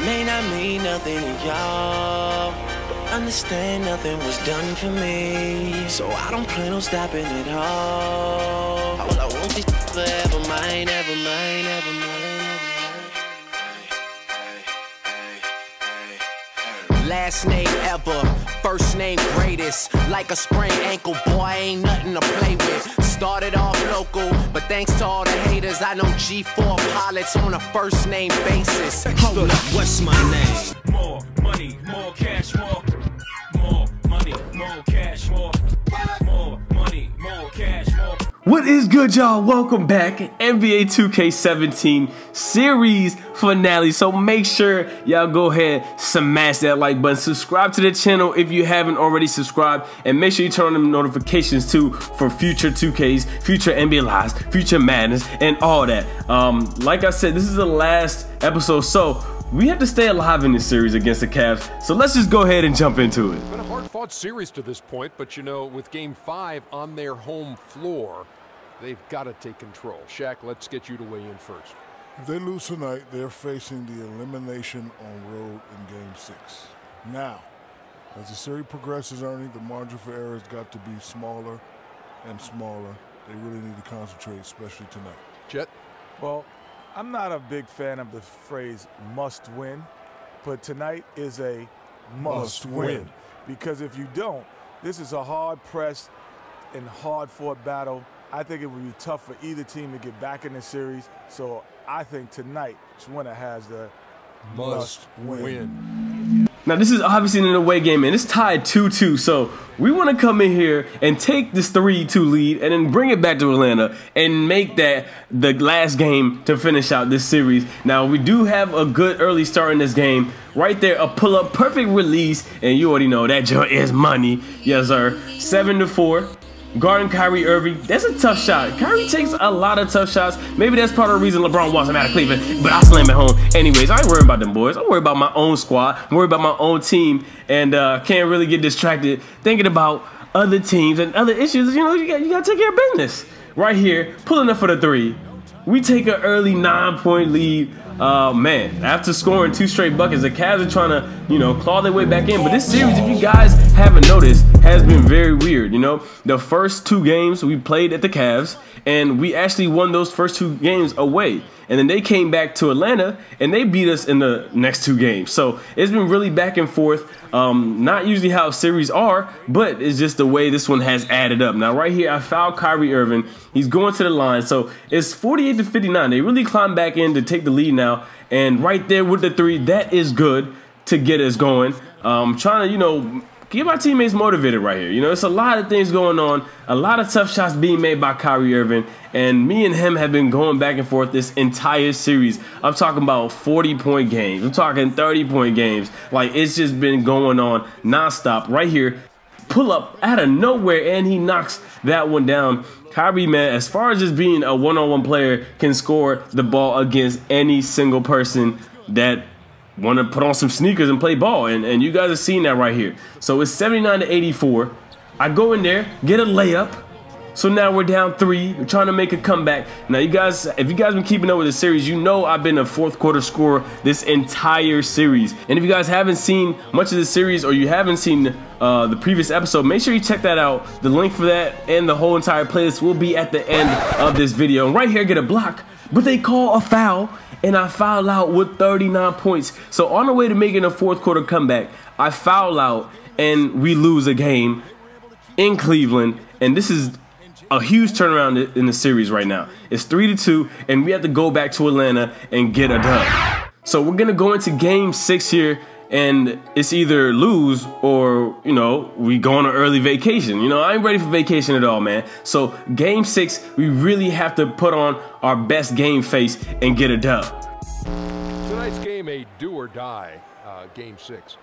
may not mean nothing to y'all, but understand nothing was done for me. So I don't plan on stopping at all. All I want is forever mine, ever mine, ever mine. Last name ever, first name greatest. Like a sprained ankle, boy, ain't nothing to play with. Started off local, but thanks to all the haters, I know G4 pilots on a first name basis. Hold up, what's my name? More money, more cash, more money, more cash, more money, more cash, more. What is good, y'all? Welcome back. NBA 2K17 series finale. So make sure y'all go ahead, smash that like button, subscribe to the channel if you haven't already subscribed, and make sure you turn on them notifications too for future 2Ks, future NBA Lives, future Madness, and all that. Like I said, this is the last episode, so we have to stay alive in this series against the Cavs. So let's just go ahead and jump into it. Been a hard-fought series to this point, but you know, with Game 5 on their home floor, they've got to take control. Shaq, let's get you to weigh in first. If they lose tonight, they're facing the elimination on road in Game 6. Now, as the series progresses, Ernie, the margin for error has got to be smaller and smaller. They really need to concentrate, especially tonight. Jet? Well, I'm not a big fan of the phrase must win, but tonight is a must win. Because if you don't, this is a hard-pressed and hard-fought battle. I think it would be tough for either team to get back in the series. So I think tonight's winner has the must win. Now this is obviously an away game and it's tied 2-2, so we want to come in here and take this 3-2 lead and then bring it back to Atlanta and make that the last game to finish out this series. Now we do have a good early start in this game. Right there, a pull-up, perfect release, and you already know that joint is money. Yes, sir. 7-4. Guarding Kyrie Irving, that's a tough shot. Kyrie takes a lot of tough shots. Maybe that's part of the reason LeBron wants him out of Cleveland, but I slam it home. Anyways, I ain't worried about them boys. I'm worried about my own squad. I'm worried about my own team, and can't really get distracted thinking about other teams and other issues. You know, you got to take care of business. Right here, pulling up for the 3. We take an early 9-point lead. Man, after scoring 2 straight buckets, the Cavs are trying to, you know, claw their way back in. But this series, if you guys haven't noticed, has been very weird. You know, the first 2 games we played at the Cavs, and we actually won those first 2 games away. And then they came back to Atlanta, and they beat us in the next 2 games. So it's been really back and forth. Not usually how series are, but it's just the way this one has added up. Now, right here, I fouled Kyrie Irving. He's going to the line. So it's 48-59. They really climbed back in to take the lead now. And right there with the 3, that is good to get us going. Trying to, you know, get my teammates motivated right here. You know, it's a lot of things going on, a lot of tough shots being made by Kyrie Irving, and me and him have been going back and forth this entire series. I'm talking about 40-point games. I'm talking 30-point games. Like, it's just been going on nonstop. Right here, pull up out of nowhere, and he knocks that one down. Kyrie, man, as far as just being a one-on-one player, can score the ball against any single person that want to put on some sneakers and play ball, and you guys are seeing that right here. So it's 79-84. I go in there, get a layup. So now we're down 3. We're trying to make a comeback. Now, you guys, if you guys been keeping up with the series, you know I've been a 4th quarter scorer this entire series. And if you guys haven't seen much of the series, or you haven't seen the previous episode, make sure you check that out. The link for that and the whole entire playlist will be at the end of this video. And right here, get a block, but they call a foul, and I foul out with 39 points. So on the way to making a 4th quarter comeback, I foul out, and we lose a game in Cleveland. And this is a huge turnaround in the series right now. It's 3-2, and we have to go back to Atlanta and get a dub. So we're gonna go into Game 6 here, and it's either lose or, you know, we go on an early vacation. You know, I ain't ready for vacation at all, man. So Game 6, we really have to put on our best game face and get a dub. Tonight's game, a do-or-die Game 6.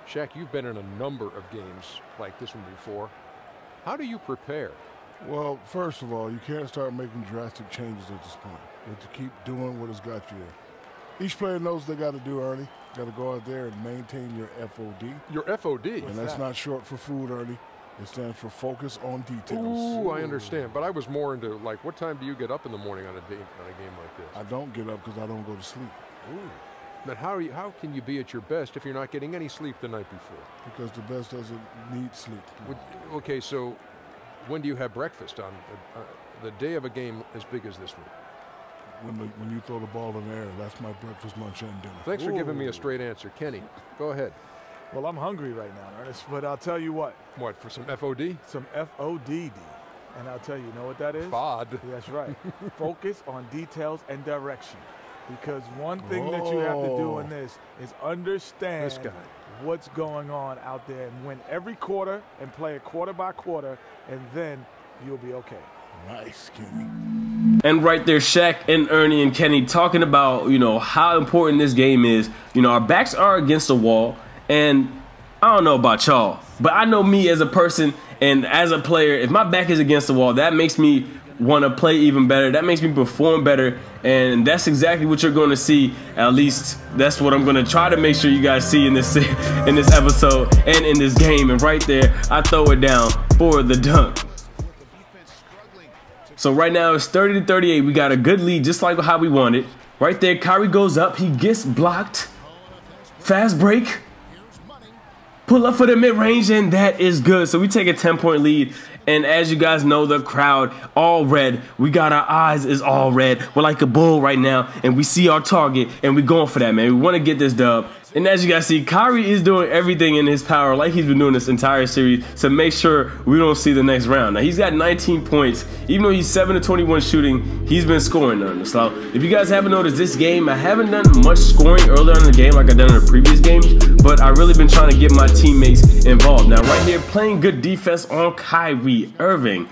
Shaq, you've been in a number of games like this one before. How do you prepare? Well, first of all, you can't start making drastic changes at this point. You have to keep doing what has got you there. Each player knows they got to do, Ernie. Got to go out there and maintain your FOD. Your FOD? And that's not short for food, Ernie. It stands for focus on details. Ooh, I understand. But I was more into, like, what time do you get up in the morning on a game like this? I don't get up because I don't go to sleep. Ooh. But how can you be at your best if you're not getting any sleep the night before? Because the best doesn't need sleep. Okay, so when do you have breakfast on the day of a game as big as this one? When you throw the ball in the air, that's my breakfast, lunch, and dinner. Thanks for giving me a straight answer. Kenny, go ahead. Well, I'm hungry right now, Ernest, but I'll tell you what. What, for some FOD? Some FODD. And I'll tell you, you know what that is? FOD. That's right. Focus on details and direction. Because one thing that you have to do in this is understand what's going on out there and win every quarter and play it quarter by quarter, and then you'll be okay. Nice, Kenny. And right there, Shaq and Ernie and Kenny talking about, you know, how important this game is. You know, our backs are against the wall, and I don't know about y'all, but I know me as a person and as a player, if my back is against the wall, that makes me want to play even better. That makes me perform better, and that's exactly what you're going to see. At least that's what I'm going to try to make sure you guys see in this episode and in this game. And right there, I throw it down for the dunk. So right now it's 30-38. We got a good lead, just like how we wanted. Right there, Kyrie goes up. He gets blocked. Fast break. Pull up for the mid-range, and that is good. So we take a 10-point lead. And as you guys know, the crowd all red. We got our eyes is all red. We're like a bull right now, and we see our target, and we're going for that, man. We want to get this dub. And as you guys see, Kyrie is doing everything in his power, like he's been doing this entire series, to make sure we don't see the next round. Now, he's got 19 points. Even though he's 7-21 shooting, he's been scoring on this. So if you guys haven't noticed this game, I haven't done much scoring earlier in the game like I've done in the previous games, but I've really been trying to get my teammates involved. Now, right here, playing good defense on Kyrie Irving.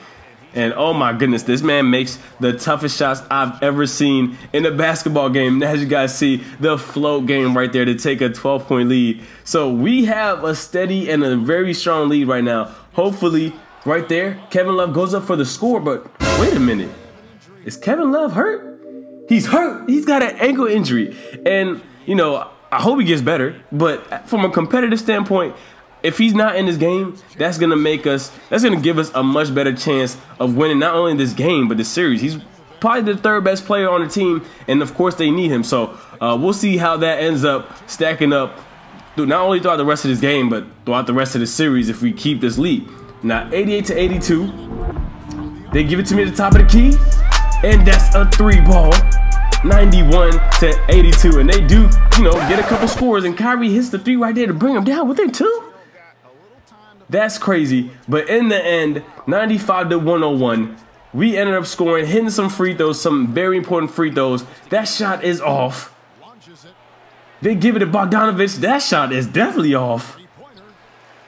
And oh my goodness, this man makes the toughest shots I've ever seen in a basketball game. And as you guys see, the float game right there to take a 12-point lead. So we have a steady and a very strong lead right now. Hopefully, right there, Kevin Love goes up for the score. But wait a minute. Is Kevin Love hurt? He's hurt. He's got an ankle injury. And, you know, I hope he gets better. But from a competitive standpoint, if he's not in this game, that's gonna give us a much better chance of winning not only this game but the series. He's probably the third best player on the team, and of course they need him. So we'll see how that ends up stacking up, not only throughout the rest of this game but throughout the rest of the series if we keep this lead. Now 88-82, they give it to me at the top of the key, and that's a 3-ball. 91-82, and they do, you know, get a couple scores, and Kyrie hits the 3 right there to bring him down within 2. That's crazy, but in the end, 95-101, we ended up scoring, hitting some free throws, some very important free throws. That shot is off. They give it to Bogdanovic. That shot is definitely off.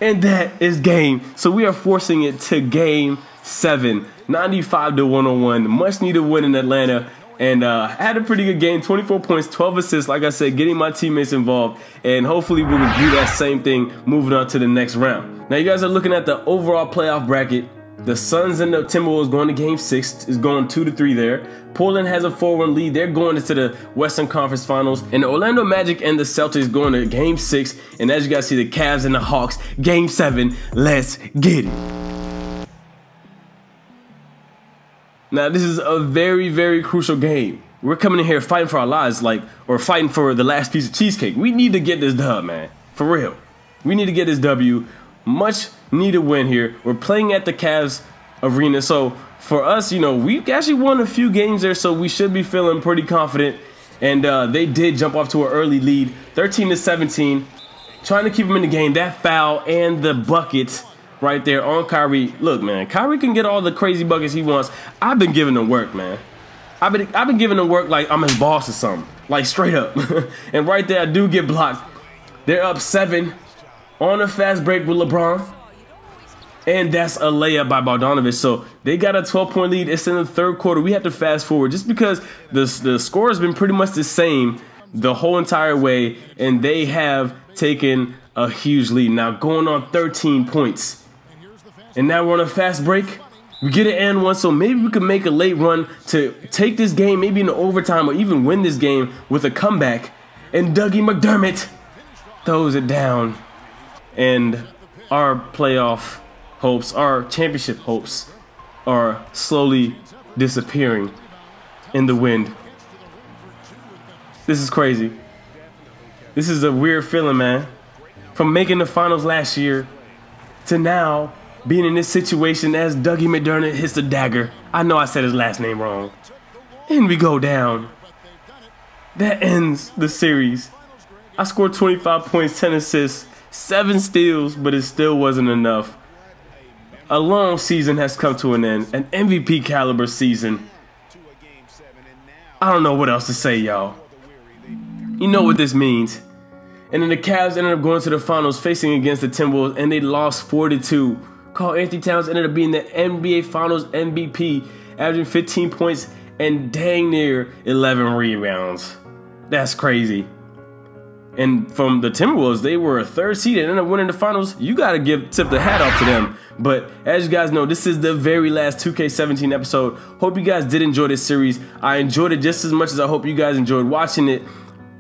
And that is game. So we are forcing it to game 7, 95-101. Much needed win in Atlanta. And had a pretty good game, 24 points, 12 assists, like I said, getting my teammates involved. And hopefully we will do that same thing moving on to the next round. Now you guys are looking at the overall playoff bracket. The Suns and the Timberwolves going to game 6. Is going 2-3 there. Portland has a 4-1 lead. They're going into the Western Conference Finals. And the Orlando Magic and the Celtics going to game 6. And as you guys see, the Cavs and the Hawks, game 7. Let's get it. Now, this is a very, very crucial game. We're coming in here fighting for our lives, or fighting for the last piece of cheesecake. We need to get this dub, man. For real. We need to get this W. Much needed win here. We're playing at the Cavs arena. So, for us, you know, we've actually won a few games there, so we should be feeling pretty confident. And they did jump off to an early lead, 13-17. Trying to keep them in the game. That foul and the bucket right there on Kyrie. Look, man, Kyrie can get all the crazy buckets he wants. I've been giving him work, man. I've been giving him work like I'm his boss or something. Like, straight up. And right there, I do get blocked. They're up 7 on a fast break with LeBron. And that's a layup by Bogdanovic. So they got a 12-point lead. It's in the third quarter. We have to fast forward just because the score has been pretty much the same the whole entire way. And they have taken a huge lead. Now going on 13 points. And now we're on a fast break. We get an and one, so maybe we can make a late run to take this game, maybe in overtime, or even win this game with a comeback. And Dougie McDermott throws it down. And our playoff hopes, our championship hopes, are slowly disappearing in the wind. This is crazy. This is a weird feeling, man. From making the finals last year to now being in this situation as Dougie McDermott hits the dagger. I know I said his last name wrong. And we go down. That ends the series. I scored 25 points, 10 assists, 7 steals, but it still wasn't enough. A long season has come to an end, an MVP caliber season. I don't know what else to say, y'all. You know what this means. And then the Cavs ended up going to the finals facing against the Timberwolves, and they lost 4-2. Karl-Anthony Towns ended up being the NBA Finals MVP, averaging 15 points and dang near 11 rebounds. That's crazy. And from the Timberwolves, they were a 3rd seed and ended up winning the finals. You got to tip the hat off to them. But as you guys know, this is the very last 2K17 episode. Hope you guys did enjoy this series. I enjoyed it just as much as I hope you guys enjoyed watching it.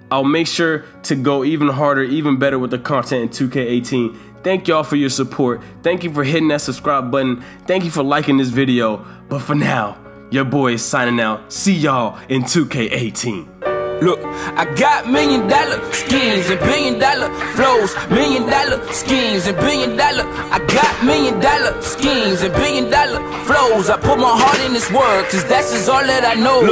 I'll make sure to go even harder, even better with the content in 2K18. Thank y'all for your support. Thank you for hitting that subscribe button. Thank you for liking this video. But for now, your boy is signing out. See y'all in 2K18. Look, I got $1 million schemes and $1 billion flows, $1 million schemes and $1 billion. I got $1 million schemes and $1 billion flows. I put my heart in this work, cause that's just all that I know. Look.